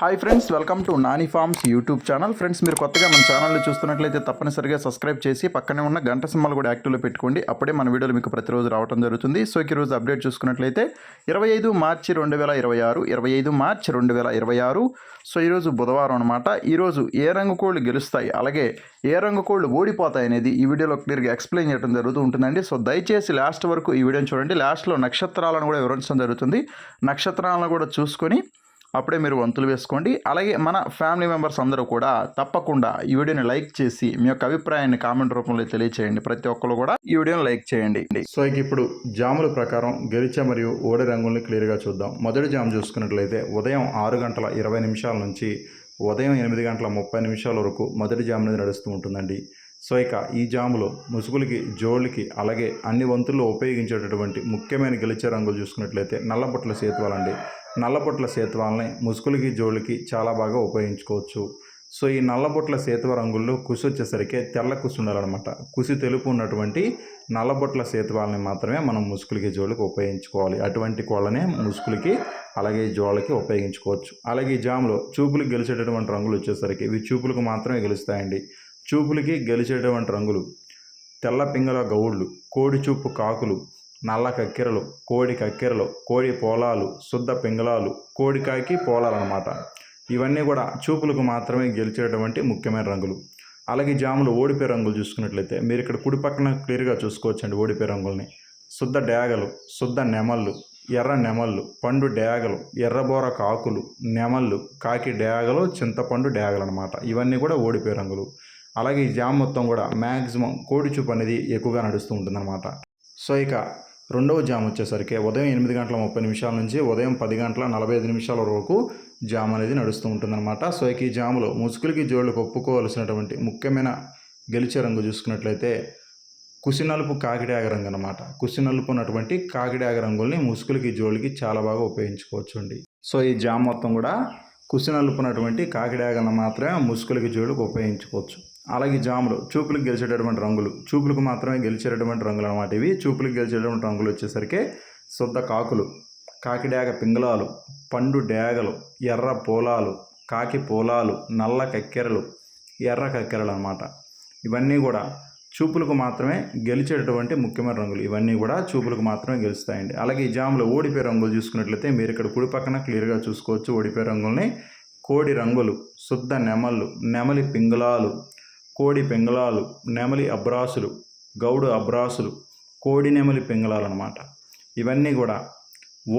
Hi friends, welcome to Nani forms YouTube channel. Friends, మీరు కొత్తగా మన ఛానల్ని చూస్తున్నట్లయితే తప్పనిసరిగా సబ్స్క్రైబ్ చేసి పక్కనే ఉన్న గంట సింబల్ కూడా యాక్టివ్లో పెట్టుకోండి. అప్పుడే మన వీడియోలు మీకు ప్రతిరోజు రావడం జరుగుతుంది. సో ఈరోజు అప్డేట్ చూసుకున్నట్లయితే 25 మార్చి 2026, 25 మార్చి 2026. సో ఈరోజు బుధవారం అనమాట. ఈరోజు ఏ రంగు కోళ్ళు గెలుస్తాయి, అలాగే ఏ రంగు కోళ్ళు ఓడిపోతాయి అనేది ఈ వీడియోలో క్లియర్గా ఎక్స్ప్లెయిన్ చేయడం జరుగుతూ ఉంటుందండి. సో దయచేసి లాస్ట్ వరకు ఈ వీడియోని చూడండి. లాస్ట్లో నక్షత్రాలను కూడా వివరించడం జరుగుతుంది. నక్షత్రాలను కూడా చూసుకొని అప్పుడే మీరు వంతులు వేసుకోండి. అలాగే మన ఫ్యామిలీ మెంబర్స్ అందరూ కూడా తప్పకుండా ఈ వీడియోని లైక్ చేసి మీ యొక్క అభిప్రాయాన్ని కామెంట్ రూపంలో తెలియచేయండి. ప్రతి ఒక్కరు కూడా ఈ వీడియోని లైక్ చేయండి. సో ఇప్పుడు జాముల ప్రకారం గెలిచే మరియు ఓడి రంగుల్ని క్లియర్గా చూద్దాం. మొదటి జాము చూసుకున్నట్లయితే ఉదయం 6:20 నుంచి ఉదయం 8:30 వరకు మొదటి జాము అనేది నడుస్తూ ఉంటుందండి. సో ఈ జాములో ముసుగులకి, జోళ్ళకి, అలాగే అన్ని వంతుల్లో ఉపయోగించేటటువంటి ముఖ్యమైన గెలిచే రంగులు చూసుకున్నట్లయితే నల్లబొట్ల సేతువాలండి. నల్లబొట్ల సేతువాలని ముసుగులకి, జోళ్ళకి చాలా బాగా ఉపయోగించుకోవచ్చు. సో ఈ నల్లబొట్ల సేతువ రంగుల్లో కుసి వచ్చేసరికి తెల్ల కుసి ఉండాలన్నమాట. కుసి తెలుపు ఉన్నటువంటి నల్లబొట్ల సేతువాలని మాత్రమే మనం ముసుగులకి, జోళ్ళకి ఉపయోగించుకోవాలి. అటువంటి కోళ్ళనే ముసుగులకి అలాగే జోళ్ళకి ఉపయోగించుకోవచ్చు. అలాగే ఈ జాములో చూపులకు గెలిచేటటువంటి రంగులు వచ్చేసరికి ఇవి చూపులకు మాత్రమే గెలుస్తాయండి. చూపులకి గెలిచేటువంటి రంగులు తెల్ల పింగళ గౌళ్ళు, కోడి చూపు కాకులు, నల్ల కక్కెరలు, కోడి కక్కెరలు, కోడి పోలాలు, శుద్ధ పింగళాలు, కోడికాకి పోలాలు అన్నమాట. ఇవన్నీ కూడా చూపులకు మాత్రమే గెలిచేటువంటి ముఖ్యమైన రంగులు. అలాగే జాములు ఓడిపోయే రంగులు చూసుకున్నట్లయితే మీరు ఇక్కడ కుడి పక్కన క్లియర్గా చూసుకోవచ్చండి. ఓడిపోయే రంగుల్ని శుద్ధ డేగలు, శుద్ధ నెమళ్ళు, ఎర్ర నెమళ్ళు, పండు డేగలు, ఎర్రబోర కాకులు, నెమళ్ళు, కాకి డేగలు, చింతపండు డేగలు అనమాట. ఇవన్నీ కూడా ఓడిపోయే రంగులు. అలాగే ఈ జామ్ మొత్తం కూడా మ్యాక్సిమం కోడి చూపు అనేది ఎక్కువగా నడుస్తూ ఉంటుందన్నమాట. సో రెండవ జామ్ వచ్చేసరికి ఉదయం 8:30 నుంచి ఉదయం 10:45 వరకు జామ్ అనేది నడుస్తూ ఉంటుందన్నమాట. సో ఈ జాములో ముసుగులకి, జోళ్ళకి ఒప్పుకోవాల్సినటువంటి ముఖ్యమైన గెలిచే రంగు చూసుకున్నట్లయితే కుసినలుపు కాకిడాగ రంగు అనమాట. కుసినలుపు ఉన్నటువంటి కాకిడాగ రంగుల్ని ముసుగులకి, జోళ్ళకి చాలా బాగా ఉపయోగించుకోవచ్చు అండి. సో ఈ జామ్ మొత్తం కూడా కుసినలుపున్నటువంటి కాకిడాగలను మాత్రమే ముసుగులకి, జోళ్ళకి ఉపయోగించుకోవచ్చు. అలాగే జాములు చూపులకు గెలిచేటటువంటి రంగులు, చూపులకు మాత్రమే గెలిచేటటువంటి రంగులు అనమాట. ఇవి చూపులకు గెలిచేటటువంటి రంగులు వచ్చేసరికి శుద్ధ కాకులు, కాకిడాగ పింగళాలు, పండు డేగలు, ఎర్ర పోలాలు, కాకి పోలాలు, నల్ల కక్కెరలు, ఎర్ర కక్కెరలు అనమాట. ఇవన్నీ కూడా చూపులకు మాత్రమే గెలిచేటటువంటి ముఖ్యమైన రంగులు. ఇవన్నీ కూడా చూపులకు మాత్రమే గెలుస్తాయండి. అలాగే ఈ జాములో ఓడిపోయే రంగులు చూసుకున్నట్లయితే మీరు ఇక్కడ కుడి పక్కన క్లియర్గా చూసుకోవచ్చు. ఓడిపోయే రంగుల్ని కోడి రంగులు, శుద్ధ నెమళ్ళు, నెమలి పింగళాలు, కోడి పింగళాలు, నెమలి అబ్రాసులు, గౌడు అబ్రాసులు, కోడి నెమలి పింగళాలు అనమాట. ఇవన్నీ కూడా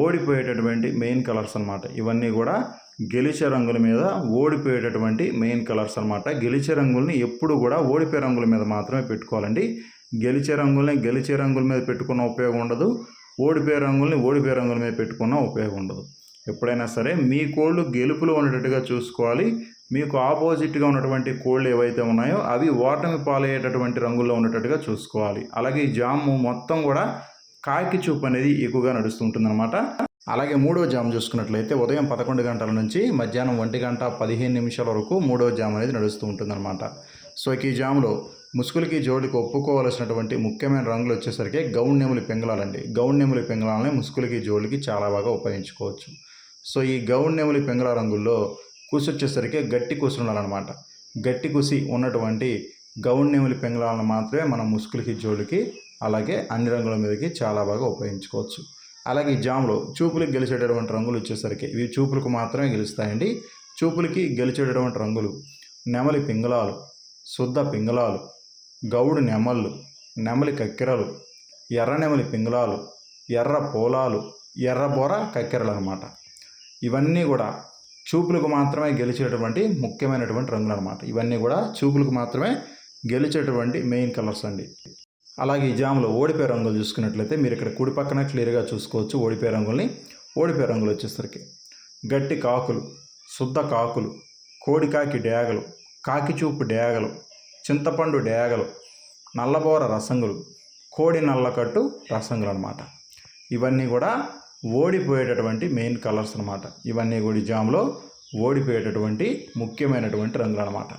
ఓడిపోయేటటువంటి మెయిన్ కలర్స్ అనమాట. ఇవన్నీ కూడా గెలిచే రంగుల మీద ఓడిపోయేటటువంటి మెయిన్ కలర్స్ అనమాట. గెలిచే రంగుల్ని ఎప్పుడు కూడా ఓడిపోయే రంగుల మీద మాత్రమే పెట్టుకోవాలండి. గెలిచే రంగుల్ని గెలిచే రంగుల మీద పెట్టుకున్న ఉపయోగం ఉండదు. ఓడిపోయే రంగుల్ని ఓడిపోయే రంగుల మీద పెట్టుకున్న ఉపయోగం ఉండదు. ఎప్పుడైనా సరే మీ కోళ్ళు గెలుపులో ఉండేటట్టుగా చూసుకోవాలి. మీకు ఆపోజిట్గా ఉన్నటువంటి కోళ్ళు ఏవైతే ఉన్నాయో అవి ఓటమి పాలయ్యేటటువంటి రంగుల్లో ఉండేటట్టుగా చూసుకోవాలి. అలాగే ఈ జాము మొత్తం కూడా కాకి చూపు అనేది ఎక్కువగా నడుస్తుంటుందన్నమాట. అలాగే మూడో జాము చూసుకున్నట్లయితే ఉదయం 11 గంటల నుంచి మధ్యాహ్నం 1:15 వరకు మూడో జాము అనేది నడుస్తూ ఉంటుందన్నమాట. సో ఈ జాములో ముసుగులకి, జోడికి ఒప్పుకోవాల్సినటువంటి ముఖ్యమైన రంగులు వచ్చేసరికి గౌడ్ నెమలి పింగళాలండి. గౌడ్ నెమలి పింగళాలని ముసుగులకి, జోడికి చాలా బాగా ఉపయోగించుకోవచ్చు. సో ఈ గౌడ్ నెమలి పింగళ రంగుల్లో కుసి వచ్చేసరికి గట్టి కుసి ఉండాలన్నమాట. గట్టి కుసి ఉన్నటువంటి గౌడ్ నెమలి పింగళాలను మాత్రమే మనం ముసుగులకి, జోడికి అలాగే అన్ని రంగుల మీదకి చాలా బాగా ఉపయోగించుకోవచ్చు. అలాగే ఈ జాములో చూపులకు గెలిచేటటువంటి రంగులు వచ్చేసరికి ఇవి చూపులకు మాత్రమే గెలుస్తాయండి. చూపులకి గెలిచేటటువంటి రంగులు నెమలి పింగళాలు, శుద్ధ పింగళాలు, గౌడు నెమళ్ళు, నెమలి కక్కెరలు, ఎర్ర నెమలి పింగళాలు, ఎర్ర పోలాలు, ఎర్రబోర కక్కెరలు అనమాట. ఇవన్నీ కూడా చూపులకు మాత్రమే గెలిచేటటువంటి ముఖ్యమైనటువంటి రంగులు అనమాట. ఇవన్నీ కూడా చూపులకు మాత్రమే గెలిచేటటువంటి మెయిన్ కలర్స్ అండి. అలాగే ఈ జాములో ఓడిపోయే రంగులు చూసుకున్నట్లయితే మీరు ఇక్కడ కుడి పక్కన క్లియర్గా చూసుకోవచ్చు. ఓడిపోయే రంగుల్ని ఓడిపోయే రంగులు వచ్చేసరికి గట్టి కాకులు, శుద్ధ కాకులు, కోడికాకి డేగలు, కాకి చూపు డేగలు, చింతపండు డేగలు, నల్లబోర రసంగులు, కోడి నల్లకట్టు రసంగులు అనమాట. ఇవన్నీ కూడా ఓడిపోయేటటువంటి మెయిన్ కలర్స్ అనమాట. ఇవన్నీ కూడా ఈ జాములో ఓడిపోయేటటువంటి ముఖ్యమైనటువంటి రంగులు అనమాట.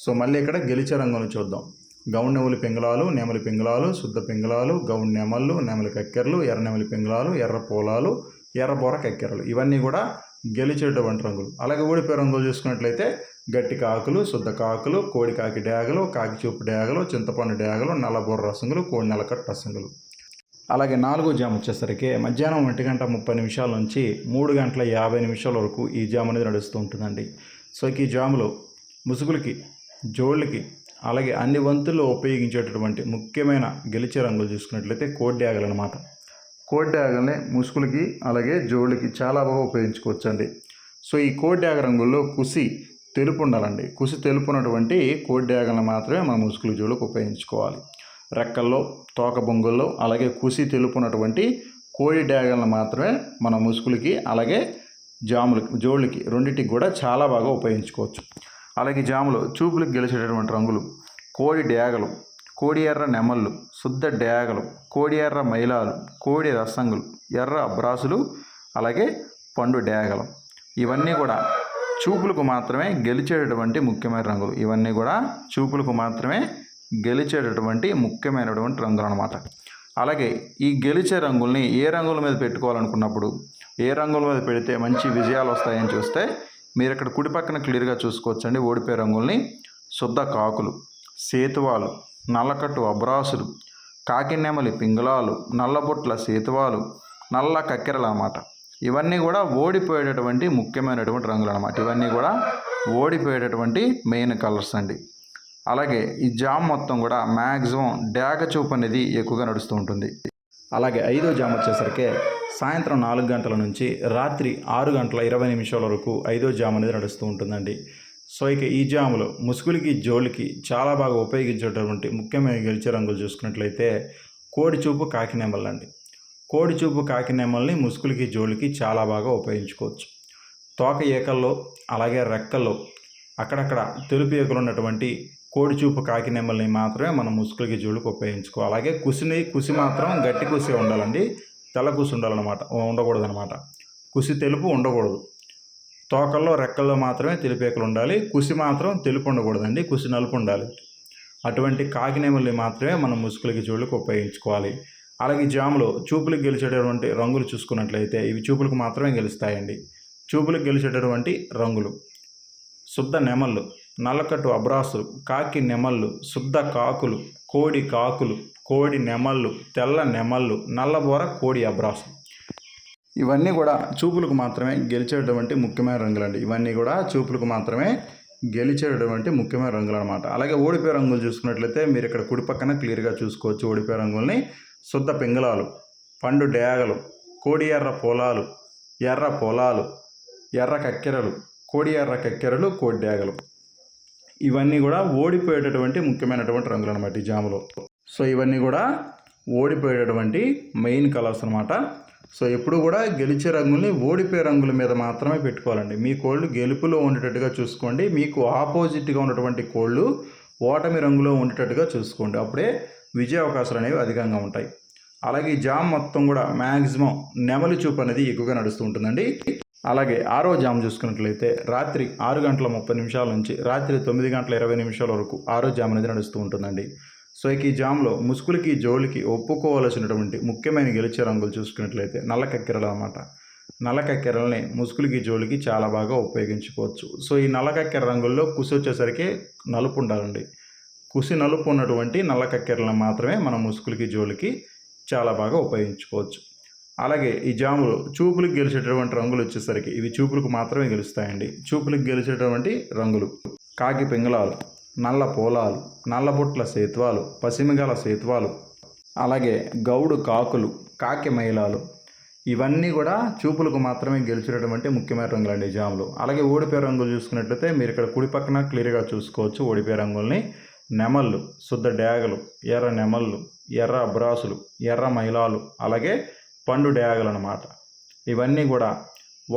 సో మళ్ళీ ఇక్కడ గెలిచే రంగులను చూద్దాం. గౌడ్ నెమలి పింగళాలు, నెమలి పింగళాలు, శుద్ధ పింగళాలు, గౌడ్ నెమళ్ళు, నెమలి కక్కెరలు, ఎర్ర నెమలి పింగళాలు, ఎర్ర పోలాలు, ఎర్రబోర కక్కెరలు. ఇవన్నీ కూడా గెలిచేటువంటి రంగులు. అలాగే ఓడిపోయే రంగులు చూసుకున్నట్లయితే గట్టి కాకులు, శుద్ధ కాకులు, కోడి కాకి డేగలు, కాకి చూపు డేగలు, చింతపండు డేగలు, నల్లబొర్ర రసంగులు, కోడి నెలకట్టు రసంగులు. అలాగే 4వ జామ్ వచ్చేసరికి మధ్యాహ్నం 1:30 నుంచి 3:50 వరకు ఈ జామ్ అనేది నడుస్తూ ఉంటుందండి. సో ఈ జాములో ముసుగులకి, జోళ్ళకి, అలాగే అన్ని వంతుల్లో ఉపయోగించేటటువంటి ముఖ్యమైన గెలిచే రంగులు చూసుకున్నట్లయితే కోడి డేగలు అనమాట. కోడి డేగల్ని ముసుగులకి అలాగే జోళ్ళకి చాలా బాగా ఉపయోగించుకోవచ్చండి. సో ఈ కోడి డేగ రంగుల్లో కుసి తెలుపు ఉండాలండి. కుసి తెలుపు ఉన్నటువంటి కోడి డేగలను మాత్రమే మన ముసుగులు జోళ్ళకి ఉపయోగించుకోవాలి. రెక్కల్లో, తోక బొంగుల్లో, అలాగే కుసి తెలుపు ఉన్నటువంటి కోడి డేగలను మాత్రమే మన ముసుగులకి అలాగే జోళ్ళకి రెండింటికి కూడా చాలా బాగా ఉపయోగించుకోవచ్చు. అలాగే జాములో చూపులకు గెలిచేటటువంటి రంగులు కోడి డేగలు, కోడి ఎర్ర నెమళ్ళు, శుద్ధ డేగలు, కోడి ఎర్ర మైలాలు, కోడి రసంగులు, ఎర్ర అబ్రాసులు, అలాగే పండు డేగలు. ఇవన్నీ కూడా చూపులకు మాత్రమే గెలిచేటటువంటి ముఖ్యమైన రంగులు. ఇవన్నీ కూడా చూపులకు మాత్రమే గెలిచేటటువంటి ముఖ్యమైనటువంటి రంగులు అన్నమాట. అలాగే ఈ గెలిచే రంగుల్ని ఏ రంగుల మీద పెట్టుకోవాలనుకున్నప్పుడు, ఏ రంగుల మీద పెడితే మంచి విజయాలు వస్తాయని చూస్తే మీరు ఇక్కడ కుడి పక్కన క్లియర్గా చూసుకోవచ్చండి. ఓడిపోయే రంగుల్ని శుద్ధ కాకులు, సేతువాలు, నల్లకట్టు అబ్రాసులు, కాకినెమలి పింగళాలు, నల్లబొట్ల సేతువాలు, నల్ల కక్కెరలు అన్నమాట. ఇవన్నీ కూడా ఓడిపోయేటటువంటి ముఖ్యమైనటువంటి రంగులు అన్నమాట. ఇవన్నీ కూడా ఓడిపోయేటటువంటి మెయిన్ కలర్స్ అండి. అలాగే ఈ జామ్ మొత్తం కూడా మ్యాక్సిమం డేగ చూపు అనేది ఎక్కువగా నడుస్తూ ఉంటుంది. అలాగే 5వ జామ్ వచ్చేసరికి సాయంత్రం 4 గంటల నుంచి రాత్రి 6:20 వరకు 5వ జామ్ అనేది నడుస్తూ ఉంటుందండి. సో ఇక ఈ జాములో ముసుగులకి, జోళ్ళకి చాలా బాగా ఉపయోగించేటటువంటి ముఖ్యమైన గెలిచే రంగులు చూసుకున్నట్లయితే కోడి చూపు, కాకినెమళ్ళు అండి. కోడి చూపు, కాకినెమల్ని ముసుగులకి, జోళ్ళకి చాలా బాగా ఉపయోగించుకోవచ్చు. తోక ఏకల్లో అలాగే రెక్కల్లో అక్కడక్కడ తెలుపు ఏకలు ఉన్నటువంటి కోడి చూపు, కాకినెమల్ని మాత్రమే మనం ముసుగులకి, జోళ్ళకి ఉపయోగించుకోవాలి. అలాగే కుసి మాత్రం గట్టి కుసి ఉండాలండి. తెల్ల కుసి ఉండకూడదు అనమాట. కుసి తెలుపు ఉండకూడదు. తోకల్లో, రెక్కల్లో మాత్రమే తెలుపేకలు ఉండాలి. కుసి మాత్రం తెలుపు ఉండకూడదండి. కుసి నలుపు ఉండాలి. అటువంటి కాకినెమల్ని మాత్రమే మనం ముసుగులకి, జోళ్ళకి ఉపయోగించుకోవాలి. అలాగే జాములో చూపులకు గెలిచేటటువంటి రంగులు చూసుకున్నట్లయితే ఇవి చూపులకు మాత్రమే గెలుస్తాయండి. చూపులకు గెలిచేటటువంటి రంగులు శుద్ధ నెమళ్ళు, నల్లకట్టు అబ్రాసులు, కాకి నెమళ్ళు, శుద్ధ కాకులు, కోడి నెమళ్ళు, తెల్ల నెమళ్ళు, నల్లబోర, కోడి అబ్రాసులు. ఇవన్నీ కూడా చూపులకు మాత్రమే గెలిచేటటువంటి ముఖ్యమైన రంగులండి. ఇవన్నీ కూడా చూపులకు మాత్రమే గెలిచేటటువంటి ముఖ్యమైన రంగులు అనమాట. అలాగే ఓడిపోయే రంగులు చూసుకున్నట్లయితే మీరు ఇక్కడ కుడి పక్కన క్లియర్గా చూసుకోవచ్చు. ఓడిపోయే రంగుల్ని శుద్ధ పింగళాలు, పండు డేగలు, కోడి ఎర్ర పొలాలు, ఎర్ర పొలాలు, ఎర్ర కక్కెరలు, కోడి ఎర్ర కక్కెరలు, కోడి డేగలు. ఇవన్నీ కూడా ఓడిపోయేటటువంటి ముఖ్యమైనటువంటి రంగులు అనమాట ఈ జాములో. సో ఇవన్నీ కూడా ఓడిపోయేటటువంటి మెయిన్ కలర్స్ అనమాట. సో ఎప్పుడు కూడా గెలిచే రంగుల్ని ఓడిపోయే రంగుల మీద మాత్రమే పెట్టుకోవాలండి. మీ కోళ్ళు గెలుపులో ఉండేటట్టుగా చూసుకోండి. మీకు ఆపోజిట్గా ఉన్నటువంటి కోళ్ళు ఓటమి రంగులో ఉండేటట్టుగా చూసుకోండి. అప్పుడే విజయ అవకాశాలు అనేవి అధికంగా ఉంటాయి. అలాగే ఈ జామ్ మొత్తం కూడా మ్యాక్సిమం నెమలి చూపు అనేది ఎక్కువగా నడుస్తూ ఉంటుందండి. అలాగే 6వ జామ్ చూసుకున్నట్లయితే రాత్రి 6:30 నుంచి రాత్రి 9:20 వరకు 6వ జామ్ అనేది నడుస్తూ ఉంటుందండి. సో ఈ జామ్లో ముసుగులకి, జోళ్ళకి ఒప్పుకోవాల్సినటువంటి ముఖ్యమైన గెలిచే రంగులు చూసుకున్నట్లయితే నల్ల కక్కెరలు అన్నమాట. నల్ల కక్కెరల్ని ముసుగులకి, జోళ్ళకి చాలా బాగా ఉపయోగించుకోవచ్చు. సో ఈ నల్ల కక్కెర రంగుల్లో కుసి వచ్చేసరికి నలుపు ఉండాలండి. కుసి నలుపు ఉన్నటువంటి నల్ల కక్కెరలను మాత్రమే మనం ముసుగులకి, జోళ్ళకి చాలా బాగా ఉపయోగించుకోవచ్చు. అలాగే ఈ జాములో చూపులకు గెలిచేటటువంటి రంగులు వచ్చేసరికి ఇవి చూపులకు మాత్రమే గెలుస్తాయండి. చూపులకు గెలిచేటటువంటి రంగులు కాకి పింగళాలు, నల్ల పోలాలు, నల్లబొట్ల సేత్వాలు, పసిమిగల సేత్వాలు, అలాగే గౌడు కాకులు, కాకి మైలాలు. ఇవన్నీ కూడా చూపులకు మాత్రమే గెలిచేటటువంటి ముఖ్యమైన రంగులండి ఈ జాములు. అలాగే ఓడిపోయే రంగులు చూసుకున్నట్లయితే మీరు ఇక్కడ కుడి పక్కన క్లియర్గా చూసుకోవచ్చు. ఓడిపోయే రంగుల్ని నెమళ్ళు, శుద్ధ డేగలు, ఎర్ర నెమళ్ళు, ఎర్ర అబ్రాసులు, ఎర్ర మైలాలు, అలాగే పండు డేగలు అన్నమాట. ఇవన్నీ కూడా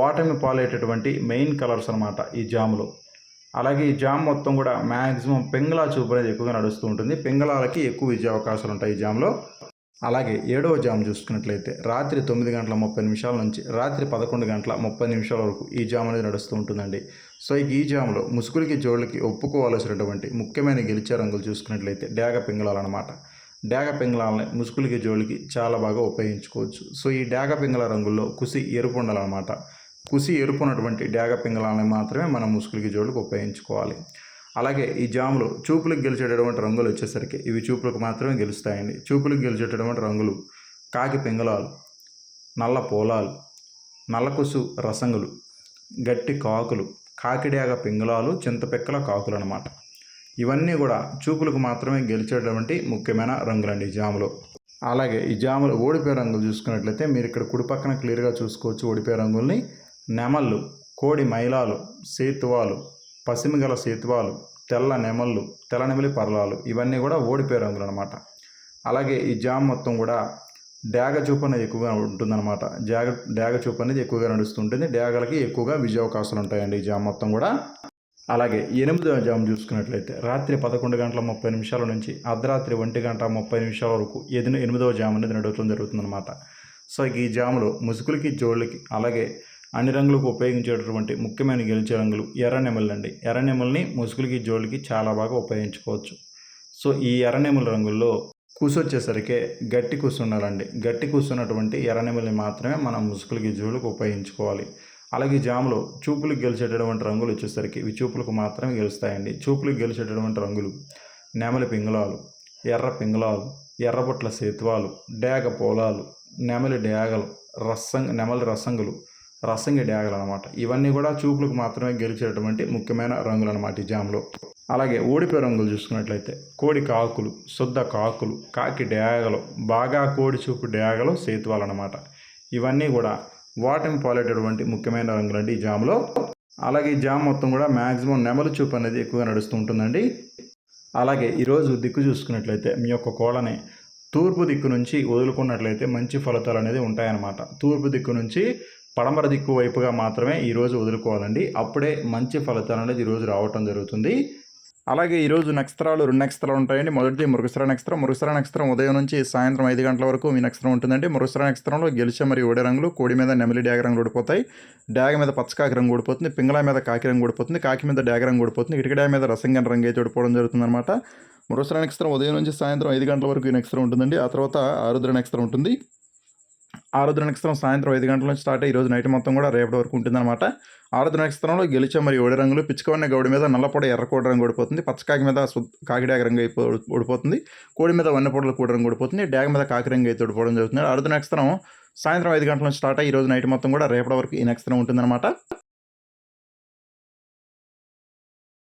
ఓటమి పాలేటటువంటి మెయిన్ కలర్స్ అనమాట ఈ జాములో. అలాగే ఈ జామ్ మొత్తం కూడా మ్యాక్సిమం పింగళా చూపు అనేది ఎక్కువగా నడుస్తూ ఉంటుంది. పింగళాలకి ఎక్కువ విజయ అవకాశాలు ఉంటాయి ఈ జామ్లో. అలాగే 7వ జామ్ చూసుకున్నట్లయితే రాత్రి 9:30 నుంచి రాత్రి 11:30 వరకు ఈ జామ్ అనేది నడుస్తూ ఉంటుందండి. సో ఈ జామ్లో ముసుగులకి, జోళ్ళకి ఒప్పుకోవాల్సినటువంటి ముఖ్యమైన గెలిచే రంగులు చూసుకున్నట్లయితే డేగ పింగళాలు అనమాట. డేగ పింగళాలని ముసుగులకి, జోళ్ళకి చాలా బాగా ఉపయోగించుకోవచ్చు. సో ఈ డేగ పింగళ రంగుల్లో కుసి ఎరుపు ఉండాలన్నమాట. కుసి ఎరుపున్నటువంటి డేగ పింగళాలను మాత్రమే మనం ముసుగులకి జోళ్ళకి ఉపయోగించుకోవాలి. అలాగే ఈ జాములు చూపులకు గెలిచేటటువంటి రంగులు వచ్చేసరికి ఇవి చూపులకు మాత్రమే గెలుస్తాయండి. చూపులకు గెలిచేటటువంటి రంగులు కాకి పింగళాలు, నల్ల పోలాలు, నల్లకుసు రసంగులు, గట్టి కాకులు, కాకిడేగ పింగళాలు, చింతపెక్కల కాకులు అన్నమాట. ఇవన్నీ కూడా చూపులకు మాత్రమే గెలిచేటటువంటి ముఖ్యమైన రంగులండి ఈ జాములో. అలాగే ఈ జాములు ఓడిపోయే రంగులు చూసుకున్నట్లయితే మీరు ఇక్కడ కుడి పక్కన క్లియర్గా చూసుకోవచ్చు. ఓడిపోయే రంగుల్ని నెమళ్ళు, కోడి మైలాలు, సేతువాలు, పసిమిగల సేతువాలు, తెల్ల నెమళ్ళు, తెల్ల నెమలి పర్లాలు ఇవన్నీ కూడా ఓడిపోయే రంగులు అనమాట. అలాగే ఈ జామ్ మొత్తం కూడా డేగ చూపు అనేది ఎక్కువగా ఉంటుందన్నమాట. డేగ చూపు అనేది ఎక్కువగా నడుస్తుంటుంది. డేగలకి ఎక్కువగా విజయ అవకాశాలు ఉంటాయండి ఈ జామ్ మొత్తం కూడా. అలాగే 8వ జాము చూసుకున్నట్లయితే రాత్రి 11 గంటల 30 నిమిషాల నుంచి అర్ధరాత్రి 1 గంట 30 నిమిషాల వరకు 8వ జాము అనేది నడవటం జరుగుతుందన్నమాట. సో ఈ జాములో ముసుగులకి జోళ్ళకి అలాగే అన్ని రంగులకు ఉపయోగించేటటువంటి ముఖ్యమైన గెలిచే రంగులు ఎర్ర నెమళ్ళు అండి. ఎర్ర నెమల్ని ముసుగులకి జోళ్ళకి చాలా బాగా ఉపయోగించుకోవచ్చు. సో ఈ ఎర్ర నెమల రంగుల్లో కూసు వచ్చేసరికి గట్టి కూసు ఉండాలండి. గట్టి కూసున్నటువంటి ఎర్ర నెమల్ని మాత్రమే మనం ముసుగులకి జోళ్ళకి ఉపయోగించుకోవాలి. అలాగే జాములో చూపులకు గెలిచేటటువంటి రంగులు వచ్చేసరికి ఇవి చూపులకు మాత్రమే గెలుస్తాయండి. చూపులకు గెలిచేటటువంటి రంగులు నెమలి పింగళాలు, ఎర్ర పింగళాలు, ఎర్రబొట్ల సేతువాలు, డేగ పోలాలు, నెమలి డేగలు, నెమలి రసంగులు, రసంగి డేగలు అనమాట. ఇవన్నీ కూడా చూపులకు మాత్రమే గెలిచేటటువంటి ముఖ్యమైన రంగులు అనమాట ఈ జాములో. అలాగే ఓడిపోయే రంగులు చూసుకున్నట్లయితే కోడి కాకులు, శుద్ధ కాకులు, కాకి డేగలు, బాగా కోడి చూపు డేగలు, సేతువాలు అనమాట. ఇవన్నీ కూడా వాటిని పాలేటటువంటి ముఖ్యమైన రంగులండి ఈ జాములో. అలాగే ఈ జామ్ మొత్తం కూడా మ్యాక్సిమం నెమలి చూపు అనేది ఎక్కువగా నడుస్తూ ఉంటుందండి. అలాగే ఈరోజు దిక్కు చూసుకున్నట్లయితే మీ యొక్క కోళ్ళని తూర్పు దిక్కు నుంచి వదులుకున్నట్లయితే మంచి ఫలితాలు అనేది ఉంటాయన్నమాట. తూర్పు దిక్కు నుంచి పడమర దిక్కు వైపుగా మాత్రమే ఈరోజు వదులుకోవాలండి. అప్పుడే మంచి ఫలితాలు అనేది ఈరోజు రావటం జరుగుతుంది. అలాగే ఈరోజు నక్షత్రాలు 2 నక్షత్రాలు ఉంటాయండి. మొదటిది మృగశిర నక్షత్రం. మృగశిర నక్షత్రం ఉదయం నుంచి సాయంత్రం 5 గంటల వరకు మీ నక్షత్రం ఉంటుందండి. మృగశిర నక్షత్రంలో గెలిచే మరియు ఓడే రంగులు కోడి మీద నెమలి డాగ రంగు ఓడిపోతాయి, డాగ మీద పచ్చకాకి రంగు ఓడిపోతుంది, పింగళ మీద కాకి రంగు ఓడిపోతుంది, కాకి మీద డాగ రంగు ఓడిపోతుంది, ఇటుక డాగ మీద రసంగన్ రంగు అయితే ఓడిపోవడం జరుగుతుందన్నమాట. మృగశిర నక్షత్రం ఉదయం నుంచి సాయంత్రం 5 గంటల వరకు ఈ నక్షత్రం ఉంటుందండి. ఆ తర్వాత ఆరుద్ర నక్షత్రం ఉంటుంది. ఆరుద్ర నక్షత్రం సాయంత్రం 5 గంటల నుంచి స్టార్ట్ అయ్యి ఈరోజు నైట్ మొత్తం కూడా రేపటి వరకు ఉంటుందన్నమాట. ఆరుద్ర నక్షత్రంలో గెలిచే మరియు ఓడి రంగులు పిచ్చుకవన్న గౌడి మీద నల్లపొడ ఎర్రకోడి రంగు ఓడిపోతుంది, పచ్చకాకి మీద కాకిడాగ రంగు ఓడిపోతుంది, కోడి మీద వన్నపొడల కూడి రంగు ఓడిపోతుంది, డాగ మీద కాకి రంగు అయితే ఓడిపోవడం జరుగుతుంది. ఆరుద్ర నక్షత్రం సాయంత్రం 5 గంటల నుంచి స్టార్ట్ అయ్యి ఈరోజు నైట్ మొత్తం కూడా రేపటి వరకు ఈ నక్షత్రం ఉంటుందన్నమాట.